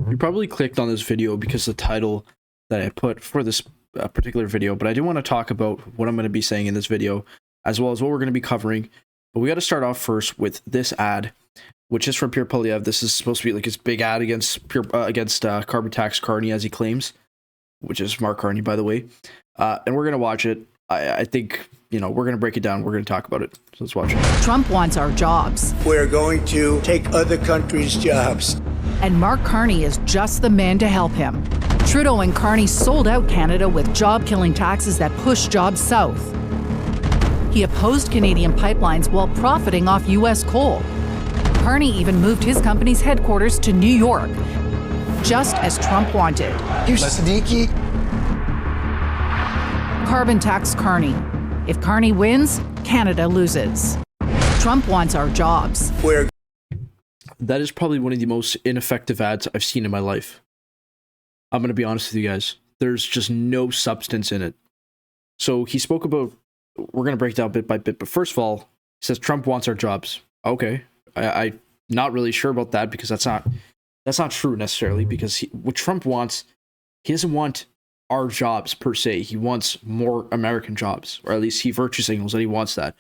You probably clicked on this video because the title that I put for this particular video, but I do want to talk about what I'm going to be saying in this video, as well as what we're going to be covering. But we got to start off first with this ad, which is from Poilievre. This is supposed to be like his big ad against carbon tax Carney, as he claims, which is Mark Carney, by the way. And we're going to watch it. I think, we're going to break it down. We're going to talk about it. So let's watch it. Trump wants our jobs. We're going to take other countries' jobs. And Mark Carney is just the man to help him. Trudeau and Carney sold out Canada with job-killing taxes that push jobs south. He opposed Canadian pipelines while profiting off U.S. coal. Carney even moved his company's headquarters to New York, just as Trump wanted. You're sneaky. Carbon tax Carney. If Carney wins, Canada loses. Trump wants our jobs. That is probably one of the most ineffective ads I've seen in my life. I'm going to be honest with you guys. There's just no substance in it. So he spoke about, we're going to break down bit by bit, but first of all, he says Trump wants our jobs. Okay. I'm not really sure about that, because that's not true necessarily, because what Trump wants, he doesn't want our jobs per se. He wants more American jobs, or at least he virtue signals that he wants that.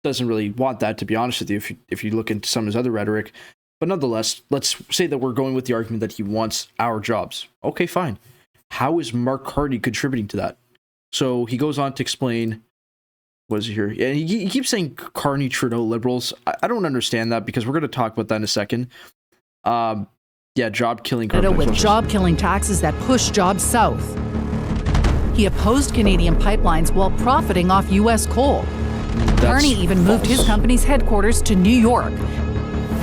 Doesn't really want that, to be honest with you, if you look into some of his other rhetoric. But nonetheless, let's say that we're going with the argument that he wants our jobs. Okay, fine. How is Mark Carney contributing to that? So he goes on to explain, what is it here? Yeah, he keeps saying Carney, Trudeau, liberals. I don't understand that, because we're going to talk about that in a second. Job-killing Canada with job-killing taxes that push jobs south. He opposed Canadian pipelines while profiting off U.S. coal. Carney even moved his company's headquarters to New York,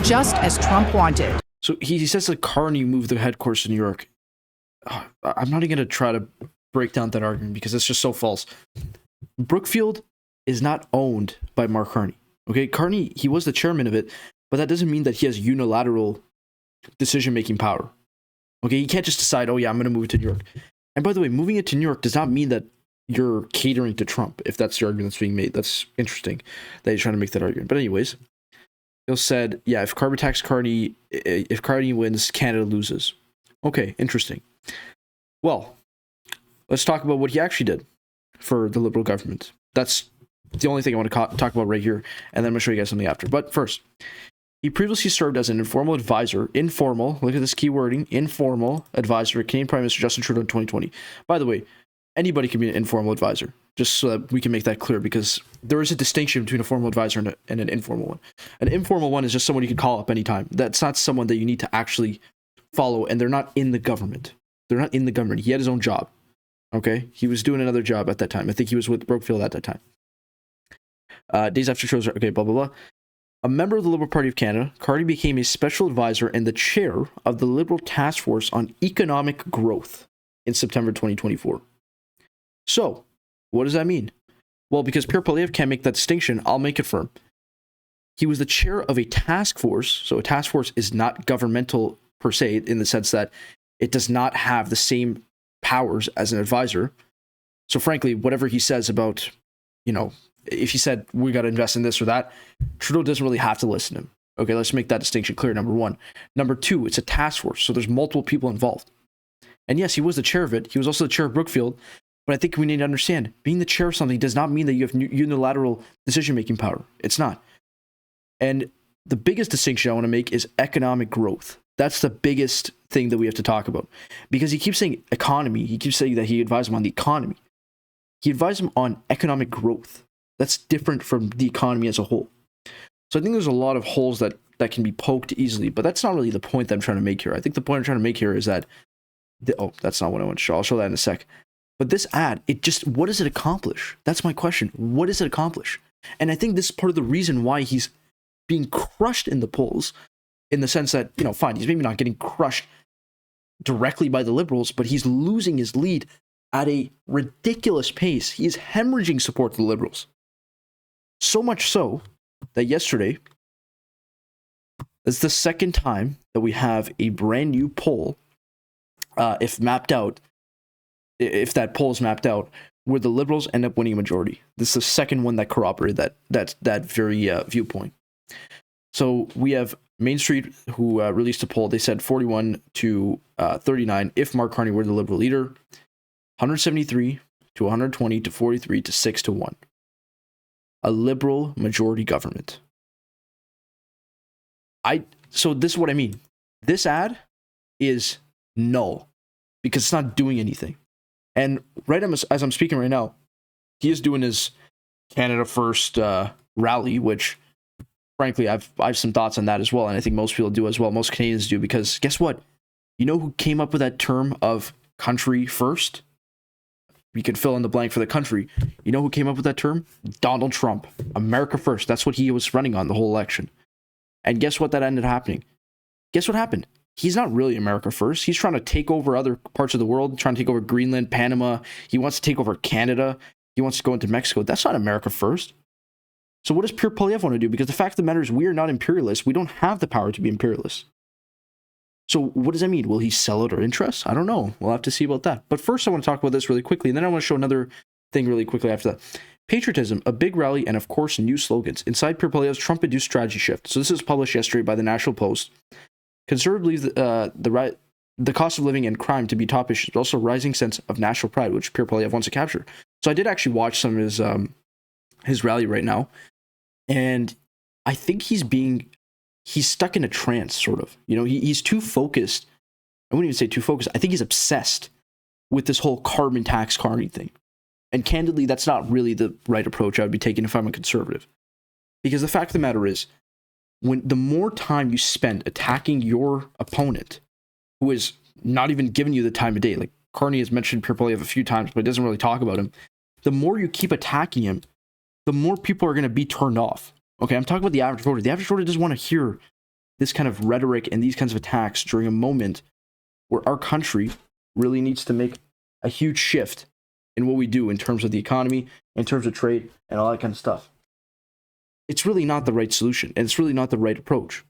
just as Trump wanted. So he says that Carney moved the headquarters to New York. I'm not even going to try to break down that argument, because it's just so false. Brookfield is not owned by Mark Carney. Okay, Carney, he was the chairman of it, but that doesn't mean that he has unilateral decision-making power. Okay, he can't just decide, oh yeah, I'm going to move it to New York. And by the way, moving it to New York does not mean that you're catering to Trump, if that's the argument that's being made. That's interesting that he's trying to make that argument. But anyways, he said, yeah, if Carney wins, Canada loses. Okay, interesting. Well, let's talk about what he actually did for the Liberal government. That's the only thing I want to talk about right here, and then I'm going to show you guys something after. But first, he previously served as an informal advisor, look at this key wording, informal advisor to Canadian Prime Minister Justin Trudeau in 2020. By the way, anybody can be an informal advisor, just so that we can make that clear, because there is a distinction between a formal advisor and an informal one. An informal one is just someone you can call up anytime. That's not someone that you need to actually follow, and they're not in the government. They're not in the government. He had his own job. Okay? He was doing another job at that time. I think he was with Brookfield at that time. Days after Trudeau's, okay, blah, blah, blah. A member of the Liberal Party of Canada, Carney became a special advisor and the chair of the Liberal Task Force on Economic Growth in September 2024. So, what does that mean? Well, because Poilievre can't make that distinction, I'll make it for him. He was the chair of a task force, so a task force is not governmental per se, in the sense that it does not have the same powers as an advisor. So frankly, whatever he says about, if he said, we got to invest in this or that, Trudeau doesn't really have to listen to him. Okay, let's make that distinction clear, number one. Number two, it's a task force, so there's multiple people involved. And yes, he was the chair of it. He was also the chair of Brookfield. But I think we need to understand, being the chair of something does not mean that you have unilateral decision-making power. It's not. And the biggest distinction I want to make is economic growth. That's the biggest thing that we have to talk about. Because he keeps saying economy. He keeps saying that he advised him on the economy. He advised him on economic growth. That's different from the economy as a whole. So I think there's a lot of holes that can be poked easily, but that's not really the point that I'm trying to make here. I think the point I'm trying to make here is that, that's not what I want to show. I'll show that in a sec. But this ad, what does it accomplish? That's my question. What does it accomplish? And I think this is part of the reason why he's being crushed in the polls, in the sense that, fine, he's maybe not getting crushed directly by the Liberals, but he's losing his lead at a ridiculous pace. He is hemorrhaging support to the Liberals. So much so that yesterday is the second time that we have a brand new poll, if that poll is mapped out, where the Liberals end up winning a majority. This is the second one that corroborated that very viewpoint. So we have Main Street, who released a poll, they said 41 to 39 if Mark Carney were the Liberal leader, 173 to 120 to 43 to 6 to 1. A Liberal majority government. So this is what I mean. This ad is null because it's not doing anything. And right as I'm speaking right now, he is doing his Canada First rally, which frankly I've some thoughts on that as well, and I think most people do as well. Most Canadians do, because guess what? You know who came up with that term of country first? You can fill in the blank for the country. You know who came up with that term? Donald Trump. America first. That's what he was running on the whole election. And guess what that ended up happening? Guess what happened? He's not really America first. He's trying to take over other parts of the world, trying to take over Greenland, Panama. He wants to take over Canada. He wants to go into Mexico. That's not America first. So what does Pierre Poilievre want to do? Because the fact of the matter is we are not imperialists. We don't have the power to be imperialists. So what does that mean? Will he sell out our interests? I don't know. We'll have to see about that. But first I want to talk about this really quickly, and then I want to show another thing really quickly after that. Patriotism, a big rally, and of course new slogans. Inside Pierre Poilievre's Trump-induced strategy shift. So this was published yesterday by the National Post. Conservatives believe the cost of living and crime to be top issues, but also rising sense of national pride, which Pierre Poilievre wants to capture. So I did actually watch some of his rally right now, and I think he's stuck in a trance, sort of. You know, he's too focused. I wouldn't even say too focused. I think he's obsessed with this whole carbon tax Carney thing. And candidly, that's not really the right approach I would be taking if I'm a conservative. Because the fact of the matter is, the more time you spend attacking your opponent, who is not even giving you the time of day, like Carney has mentioned Pierre Poilievre a few times, but he doesn't really talk about him, the more you keep attacking him, the more people are going to be turned off. Okay, I'm talking about the average voter. The average voter doesn't want to hear this kind of rhetoric and these kinds of attacks during a moment where our country really needs to make a huge shift in what we do in terms of the economy, in terms of trade, and all that kind of stuff. It's really not the right solution, and it's really not the right approach.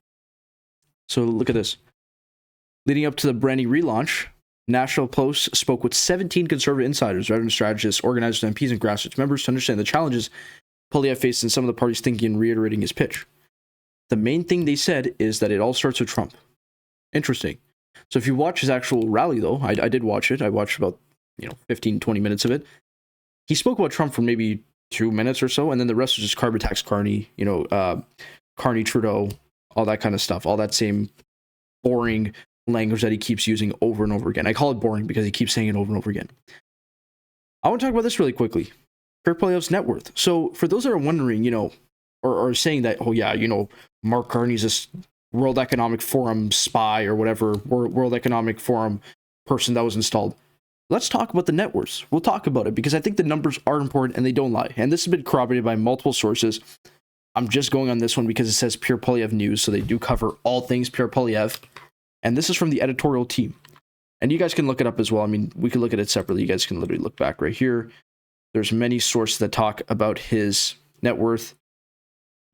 So look at this. Leading up to the branding relaunch, National Post spoke with 17 conservative insiders, veteran strategists, organizers, MPs, and grassroots members to understand the challenges Poilievre faced in some of the party's thinking and reiterating his pitch. The main thing they said is that it all starts with Trump. Interesting. So if you watch his actual rally, though, I did watch it. I watched about 15, 20 minutes of it. He spoke about Trump for maybe 2 minutes or so, and then the rest was just carbon tax Carney, Carney, Trudeau, all that kind of stuff, all that same boring language that he keeps using over and over again. I call it boring because he keeps saying it over and over again. I want to talk about this really quickly. Pierre Poilievre's net worth. So for those that are wondering, or saying that, oh yeah, Mark Carney's this World Economic Forum spy or whatever, World Economic Forum person that was installed. Let's talk about the net worths. We'll talk about it because I think the numbers are important and they don't lie. And this has been corroborated by multiple sources. I'm just going on this one because it says Pierre Poilievre News, so they do cover all things Pierre Poilievre. And this is from the editorial team. And you guys can look it up as well. I mean, we can look at it separately. You guys can literally look back right here. There's many sources that talk about his net worth,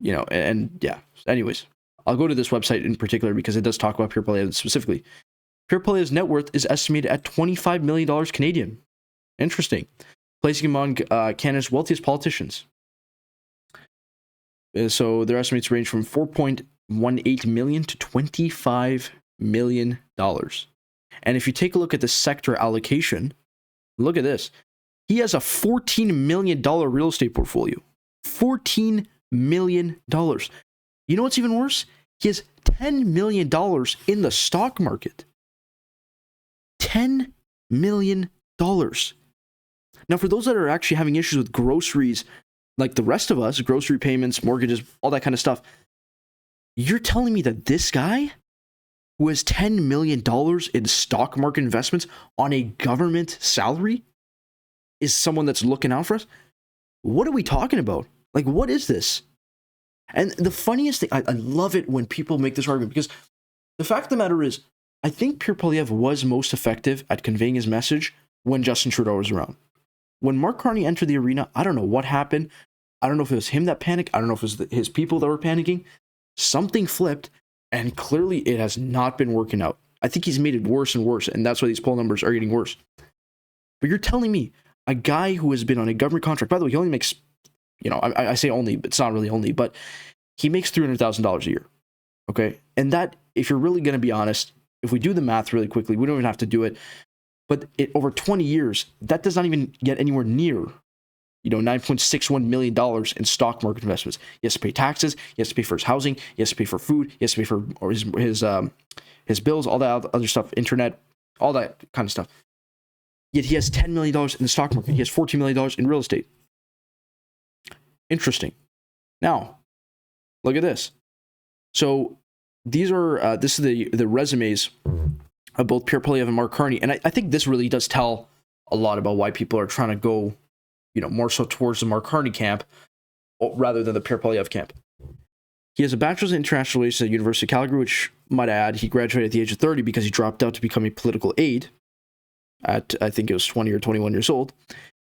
and yeah. Anyways, I'll go to this website in particular because it does talk about Pierre Poilievre specifically. Pierre Poilievre's net worth is estimated at $25 million Canadian. Interesting. Placing him among Canada's wealthiest politicians. So their estimates range from $4.18 million to $25 million. And if you take a look at the sector allocation, look at this. He has a $14 million real estate portfolio. $14 million. You know what's even worse? He has $10 million in the stock market. $10 million. Now, for those that are actually having issues with groceries, like the rest of us, grocery payments, mortgages, all that kind of stuff, you're telling me that this guy who has $10 million in stock market investments on a government salary is someone that's looking out for us? What are we talking about? Like, what is this? And the funniest thing, I love it when people make this argument because the fact of the matter is, I think Pierre Poilievre was most effective at conveying his message when Justin Trudeau was around. When Mark Carney entered the arena, I don't know what happened. I don't know if it was him that panicked. I don't know if it was his people that were panicking. Something flipped, and clearly it has not been working out. I think he's made it worse and worse, and that's why these poll numbers are getting worse. But you're telling me a guy who has been on a government contract, by the way, he only makes, I say only, but it's not really only, but he makes $300,000 a year. Okay. And that, if you're really going to be honest, if we do the math really quickly, we don't even have to do it. But over 20 years, that does not even get anywhere near, $9.61 million in stock market investments. He has to pay taxes. He has to pay for his housing. He has to pay for food. He has to pay for his bills, all that other stuff, internet, all that kind of stuff. Yet he has $10 million in the stock market. He has $14 million in real estate. Interesting. Now, look at this. So this is the resumes of both Pierre Poilievre and Mark Carney. And I think this really does tell a lot about why people are trying to go, more so towards the Mark Carney camp rather than the Pierre Poilievre camp. He has a bachelor's in international relations at the University of Calgary, which, might add, he graduated at the age of 30 because he dropped out to become a political aide at, I think it was 20 or 21 years old.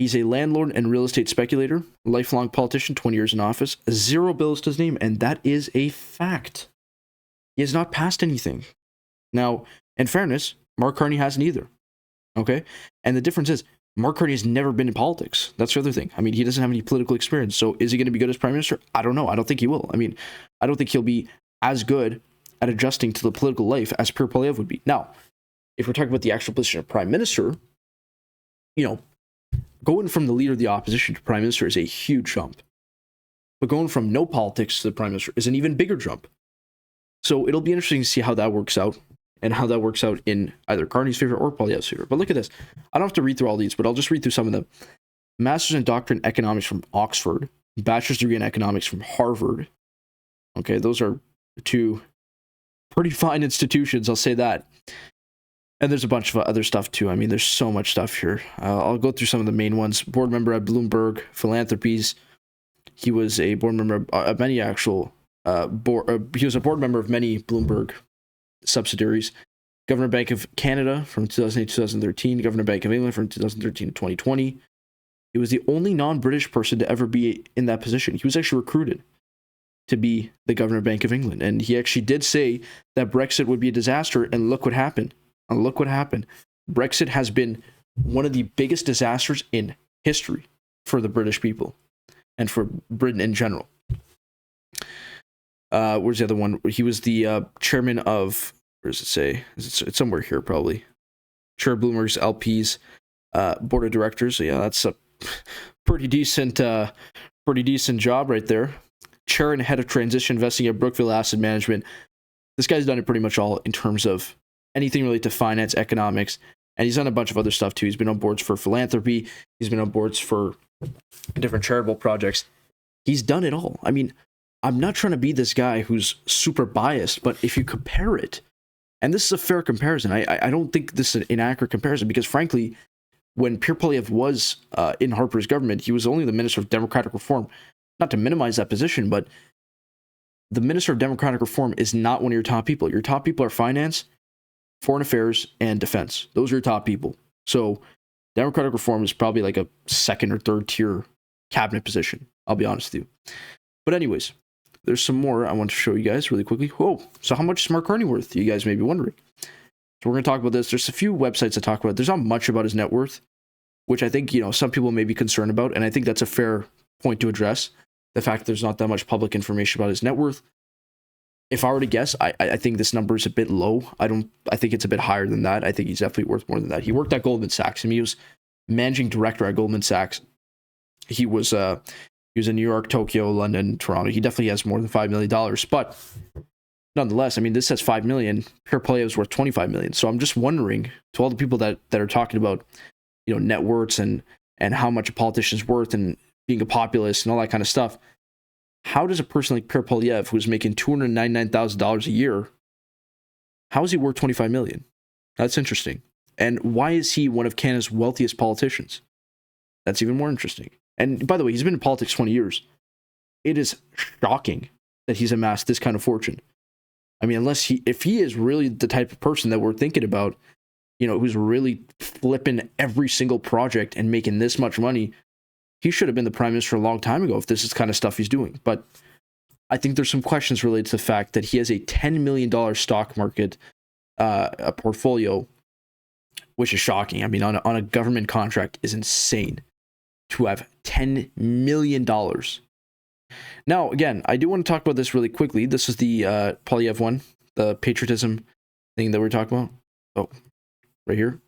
He's a landlord and real estate speculator, lifelong politician, 20 years in office, 0 bills to his name, and that is a fact. He has not passed anything. Now, in fairness, Mark Carney hasn't either. Okay? And the difference is, Mark Carney has never been in politics. That's the other thing. I mean, he doesn't have any political experience. So is he going to be good as prime minister? I don't know. I don't think he will. I mean, I don't think he'll be as good at adjusting to the political life as Pierre Poilievre would be. Now, if we're talking about the actual position of prime minister, going from the leader of the opposition to prime minister is a huge jump. But going from no politics to the prime minister is an even bigger jump. So it'll be interesting to see how that works out, and how that works out in either Carney's favor or Poilievre's favor. But look at this. I don't have to read through all these, but I'll just read through some of them. Master's in Doctorate in Economics from Oxford. Bachelor's degree in Economics from Harvard. Okay, those are 2 pretty fine institutions, I'll say that. And there's a bunch of other stuff too. I mean, there's so much stuff here. I'll go through some of the main ones. Board member at Bloomberg Philanthropies. He was a board member of many actual he was a board member of many Bloomberg subsidiaries. Governor Bank of Canada from 2008 to 2013. Governor Bank of England from 2013 to 2020. He was the only non-British person to ever be in that position. He was actually recruited to be the Governor Bank of England. And he actually did say that Brexit would be a disaster, and look what happened. And look what happened. Brexit has been one of the biggest disasters in history for the British people and for Britain in general. Where's the other one? He was the chairman of, where does it say? It's somewhere here, probably. Chair of Bloomberg's LP's board of directors. So yeah, that's a pretty decent job right there. Chair and head of transition investing at Brookfield Asset Management. This guy's done it pretty much all in terms of anything related to finance, economics, and he's done a bunch of other stuff too. He's been on boards for philanthropy. He's been on boards for different charitable projects. He's done it all. I mean, I'm not trying to be this guy who's super biased, but if you compare it, and this is a fair comparison, I don't think this is an inaccurate comparison, because frankly, when Pierre Poilievre was in Harper's government, he was only the Minister of Democratic Reform. Not to minimize that position, but the Minister of Democratic Reform is not one of your top people. Your top people are finance, foreign affairs, and defense. Those are your top people. So Democratic Reform is probably like a second or third tier cabinet position. I'll be honest with you. But anyways, there's some more I want to show you guys really quickly. Whoa, so how much is Mark Carney worth? You guys may be wondering. So we're going to talk about this. There's a few websites that talk about it. There's not much about his net worth, which I think, some people may be concerned about. And I think that's a fair point to address. The fact that there's not that much public information about his net worth. If I were to guess, I think this number is a bit low. I think it's a bit higher than that. I think he's definitely worth more than that. He worked at Goldman Sachs. I mean, he was managing director at Goldman Sachs. He was in New York, Tokyo, London, Toronto. He definitely has more than $5 million. But nonetheless, I mean, this says $5 million. Pierre Poilievre is worth $25 million. So I'm just wondering, to all the people that are talking about, net worths and how much a politician's worth and being a populist and all that kind of stuff, how does a person like Pierre Poilievre, who's making $299,000 a year, how is he worth $25 million? That's interesting. And why is he one of Canada's wealthiest politicians? That's even more interesting. And by the way, he's been in politics 20 years. It is shocking that he's amassed this kind of fortune. I mean, if he is really the type of person that we're thinking about, who's really flipping every single project and making this much money, he should have been the prime minister a long time ago if this is the kind of stuff he's doing. But I think there's some questions related to the fact that he has a $10 million stock market a portfolio, which is shocking. I mean, on a government contract is insane to have $10 million Now, again, I do want to talk about this really quickly. This is the Poilievre one, the patriotism thing that we're talking about. Oh, right here.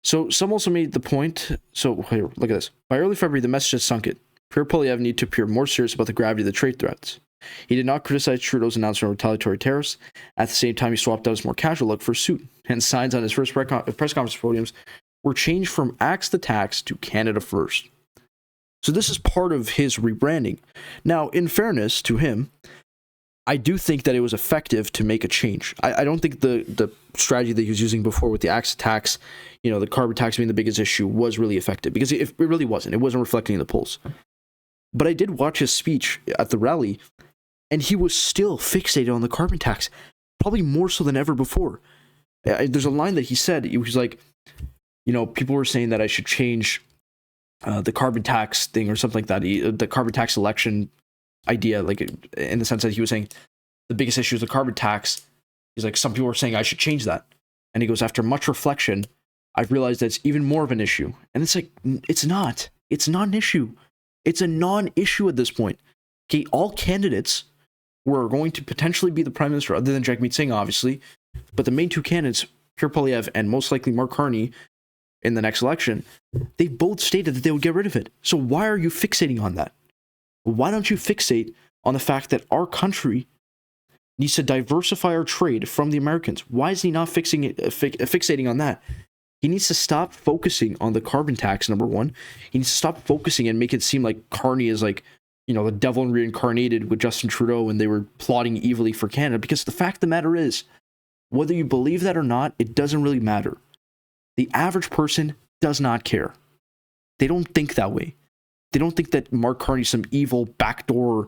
So some also made the point. So here, look at this. By early February, the message had sunk it. Pierre Poilievre needed to appear more serious about the gravity of the trade threats. He did not criticize Trudeau's announcement of retaliatory tariffs. At the same time, he swapped out his more casual look for a suit, and signs on his first press conference podiums were changed from Axe the Tax to Canada First. So this is part of his rebranding. Now, in fairness to him, I do think that it was effective to make a change. I don't think the strategy that he was using before with the Axe tax, the carbon tax being the biggest issue, was really effective, because it really wasn't. It wasn't reflecting in the polls. But I did watch his speech at the rally, and he was still fixated on the carbon tax, probably more so than ever before. There's a line that he said. He was like, people were saying that I should change the carbon tax thing or something like that. The carbon tax election idea, like in the sense that he was saying the biggest issue is the carbon tax. He's like, some people were saying I should change that. And he goes, after much reflection, I've realized that it's even more of an issue. And it's like, it's not. It's not an issue. It's a non-issue at this point. Okay, all candidates were going to potentially be the prime minister, other than Jagmeet Singh, obviously. But the main two candidates, Pierre Poilievre and most likely Mark Carney, in the next election, they both stated that they would get rid of it. So why are you fixating on that? Why don't you fixate on the fact that our country needs to diversify our trade from the Americans? Why is he not fixating on that? He needs to stop focusing on the carbon tax, number one. He needs to stop focusing and make it seem like Carney is like, the devil reincarnated with Justin Trudeau and they were plotting evilly for Canada. Because the fact of the matter is, whether you believe that or not, it doesn't really matter. The average person does not care. They don't think that way. They don't think that Mark Carney's some evil backdoor,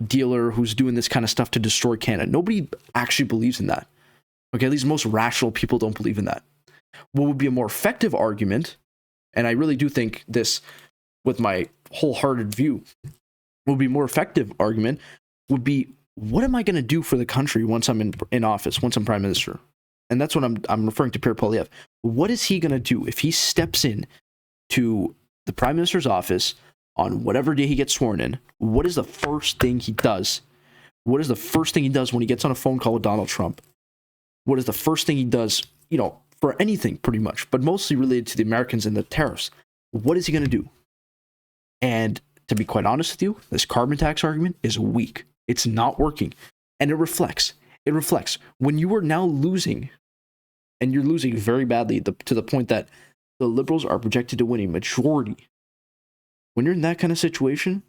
dealer who's doing this kind of stuff to destroy Canada. Nobody actually believes in that. Okay, at least most rational people don't believe in that. What would be a more effective argument, and I really do think this with my wholehearted view, would be a more effective argument would be, what am I going to do for the country once I'm in office, once I'm prime minister? And that's what I'm referring to Pierre Poilievre. What is he going to do if he steps in to the prime minister's office on whatever day he gets sworn in? What is the first thing he does? What is the first thing he does when he gets on a phone call with Donald Trump? What is the first thing he does, for anything pretty much, but mostly related to the Americans and the tariffs? What is he going to do? And to be quite honest with you, this carbon tax argument is weak. It's not working. And it reflects. When you are now losing, and you're losing very badly to the point that the Liberals are projected to win a majority. When you're in that kind of situation,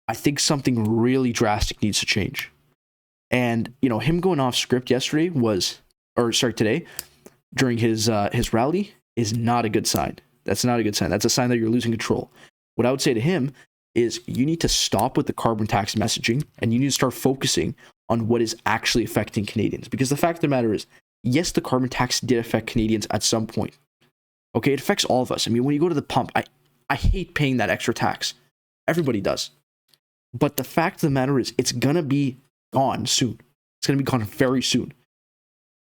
I think something really drastic needs to change. And, him going off script today, during his rally, is not a good sign. That's not a good sign. That's a sign that you're losing control. What I would say to him is, you need to stop with the carbon tax messaging, and you need to start focusing on what is actually affecting Canadians. Because the fact of the matter is, yes, the carbon tax did affect Canadians at some point. Okay, it affects all of us. I mean, when you go to the pump, I hate paying that extra tax. Everybody does. But the fact of the matter is, it's going to be gone soon. It's going to be gone very soon.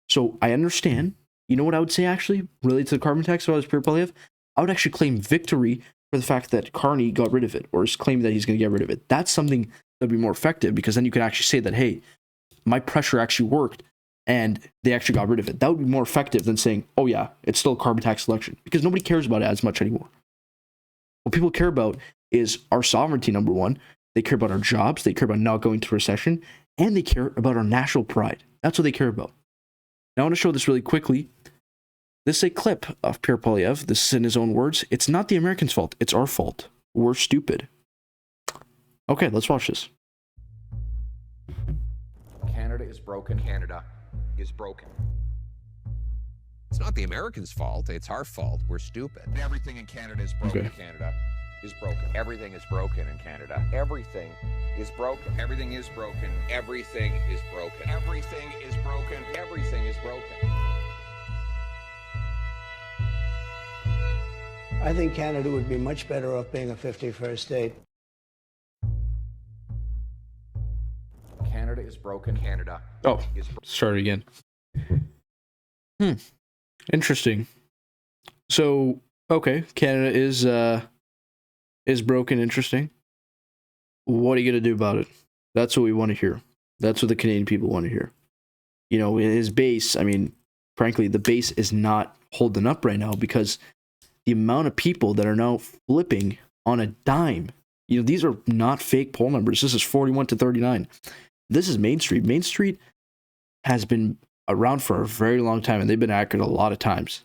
So I understand. You know what I would say, actually, related to the carbon tax, if I was Pierre Poilievre? I would actually claim victory for the fact that Carney got rid of it, or is claiming that he's going to get rid of it. That's something that would be more effective, because then you can actually say that, hey, my pressure actually worked, and they actually got rid of it. That would be more effective than saying, oh yeah, it's still a carbon tax election, because nobody cares about it as much anymore. What people care about is our sovereignty, number one. They care about our jobs. They care about not going to recession, and they care about our national pride. That's what they care about. Now I want to show this really quickly. This is a clip of Pierre Poilievre. This is in his own words. It's not the Americans' fault. It's our fault. We're stupid. Okay, let's watch this. Canada is broken. Canada is broken. It's not the Americans' fault. It's our fault. We're stupid. Everything in Canada is broken. Okay. Canada is broken. Everything is broken in Canada. Everything is broken. Everything is broken. Everything is broken. Everything is broken. Everything is broken. I think Canada would be much better off being a 51st state. Canada is broken. Canada Oh, is start again. Interesting. So, okay, Canada is broken. Interesting. What are you going to do about it? That's what we want to hear. That's what the Canadian people want to hear. You know, his base, I mean, frankly, the base is not holding up right now because the amount of people that are now flipping on a dime, you know, these are not fake poll numbers. This is 41 to 39. This is Main Street. Main Street has been around for a very long time, and they've been accurate a lot of times.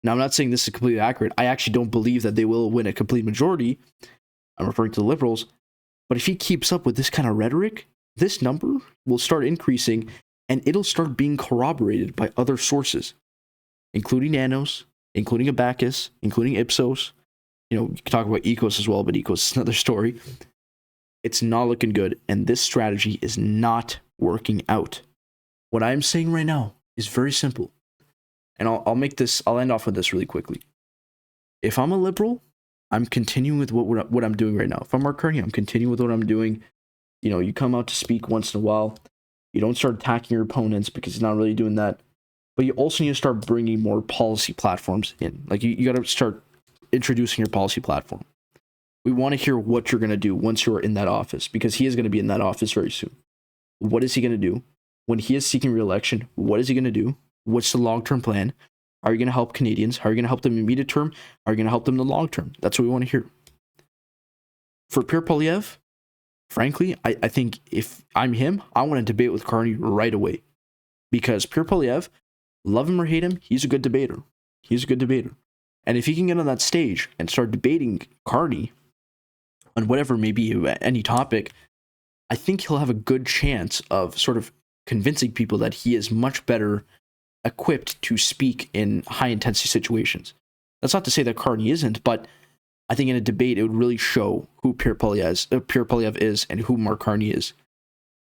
Now, I'm not saying this is completely accurate. I actually don't believe that they will win a complete majority. I'm referring to the Liberals. But if he keeps up with this kind of rhetoric, this number will start increasing, and it'll start being corroborated by other sources, including Nanos, including Abacus, including Ipsos. You know, you can talk about Ecos as well, but Ecos is another story. It's not looking good, and this strategy is not working out. What I'm saying right now is very simple. And I'll end off with this really quickly. If I'm a Liberal, I'm continuing with what I'm doing right now. If I'm Mark Carney, I'm continuing with what I'm doing. You know, you come out to speak once in a while. You don't start attacking your opponents because he's not really doing that. But you also need to start bringing more policy platforms in. Like, you got to start introducing your policy platform. We want to hear what you're going to do once you're in that office, because he is going to be in that office very soon. What is he going to do? When he is seeking re-election, what is he going to do? What's the long-term plan? How are you going to help Canadians? How are you going to help them in the immediate term? How are you going to help them in the long term? That's what we want to hear. For Pierre Poilievre, frankly, I think if I'm him, I want to debate with Carney right away. Because Pierre Poilievre, love him or hate him, he's a good debater. He's a good debater. And if he can get on that stage and start debating Carney on whatever may be any topic, I think he'll have a good chance of sort of convincing people that he is much better equipped to speak in high intensity situations. That's not to say that Carney isn't, but I think in a debate it would really show who Pierre Poilievre is and who Mark Carney is.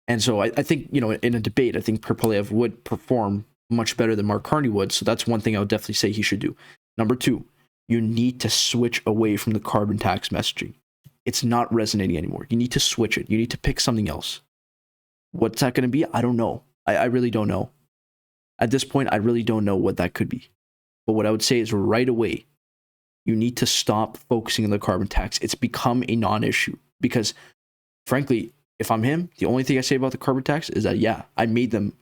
And so I think, you know, in a debate, I think Pierre Poilievre would perform much better than Mark Carney would. So that's one thing I would definitely say he should do. Number two, you need to switch away from the carbon tax messaging. It's not resonating anymore. You need to switch it. You need to pick something else. What's that going to be? I don't know. I really don't know. At this point, I really don't know what that could be. But what I would say is right away, you need to stop focusing on the carbon tax. It's become a non-issue because, frankly, if I'm him, the only thing I say about the carbon tax is that, yeah, I made them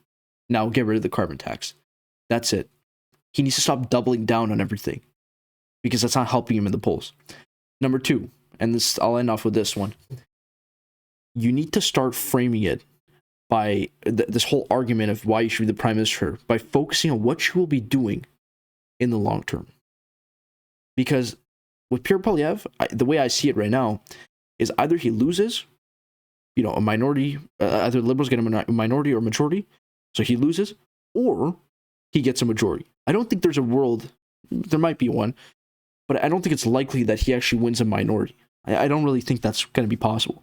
now get rid of the carbon tax. That's it. He needs to stop doubling down on everything because that's not helping him in the polls. Number two, and this I'll end off with this one. You need to start framing it by this whole argument of why you should be the prime minister by focusing on what you will be doing in the long term. Because with Pierre Poilievre, the way I see it right now is either he loses, you know, a minority, either the Liberals get a minority or majority, so he loses, or he gets a majority. I don't think there's a world, there might be one, but I don't think it's likely that he actually wins a minority. I don't really think that's going to be possible.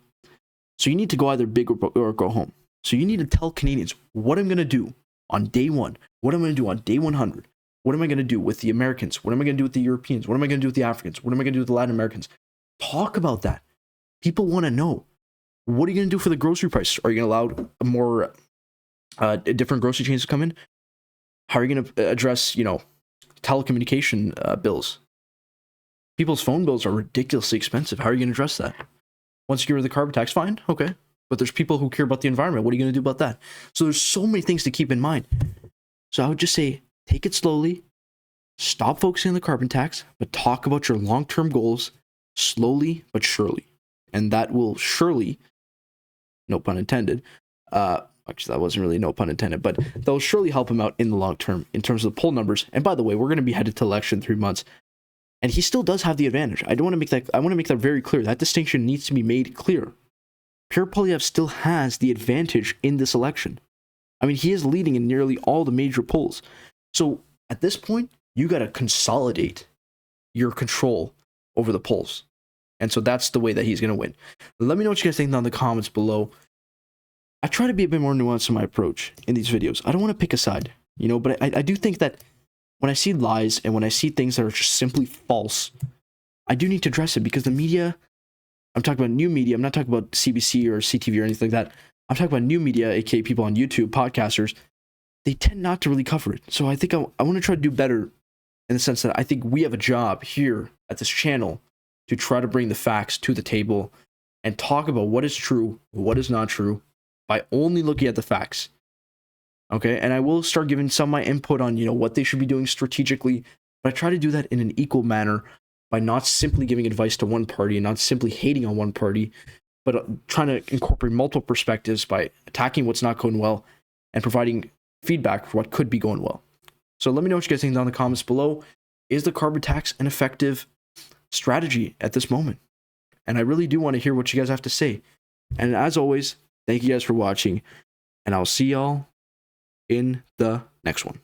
So you need to go either big or go home. So you need to tell Canadians what I'm going to do on day one, what I'm going to do on day 100, what am I going to do with the Americans, what am I going to do with the Europeans, what am I going to do with the Africans, what am I going to do with the Latin Americans. Talk about that. People want to know. What are you going to do for the grocery prices? Are you going to allow more different grocery chains to come in? How are you going to address, you know, telecommunication bills? People's phone bills are ridiculously expensive. How are you going to address that? Once you get rid of the carbon tax, fine, okay. But there's people who care about the environment. What are you going to do about that? So there's so many things to keep in mind. So I would just say, take it slowly. Stop focusing on the carbon tax, but talk about your long-term goals slowly but surely. And that will surely, no pun intended, actually that wasn't really no pun intended, but that will surely help him out in the long term in terms of the poll numbers. And by the way, we're going to be headed to election in 3 months. And he still does have the advantage. I want to make that very clear. That distinction needs to be made clear. Pierre Poilievre still has the advantage in this election. I mean, he is leading in nearly all the major polls. So at this point, you got to consolidate your control over the polls. And so that's the way that he's going to win. Let me know what you guys think down in the comments below. I try to be a bit more nuanced in my approach in these videos. I don't want to pick a side, you know, but I do think that when I see lies and when I see things that are just simply false, I do need to address it because the media, I'm talking about new media, I'm not talking about CBC or CTV or anything like that. I'm talking about new media, aka people on YouTube, podcasters. They tend not to really cover it. So I think I want to try to do better in the sense that I think we have a job here at this channel to try to bring the facts to the table and talk about what is true, what is not true, by only looking at the facts. Okay, and I will start giving some of my input on, what they should be doing strategically, but I try to do that in an equal manner by not simply giving advice to one party and not simply hating on one party, but trying to incorporate multiple perspectives by attacking what's not going well and providing feedback for what could be going well. So let me know what you guys think down in the comments below. Is the carbon tax an effective strategy at this moment? And I really do want to hear what you guys have to say. And as always, thank you guys for watching, and I'll see y'all in the next one.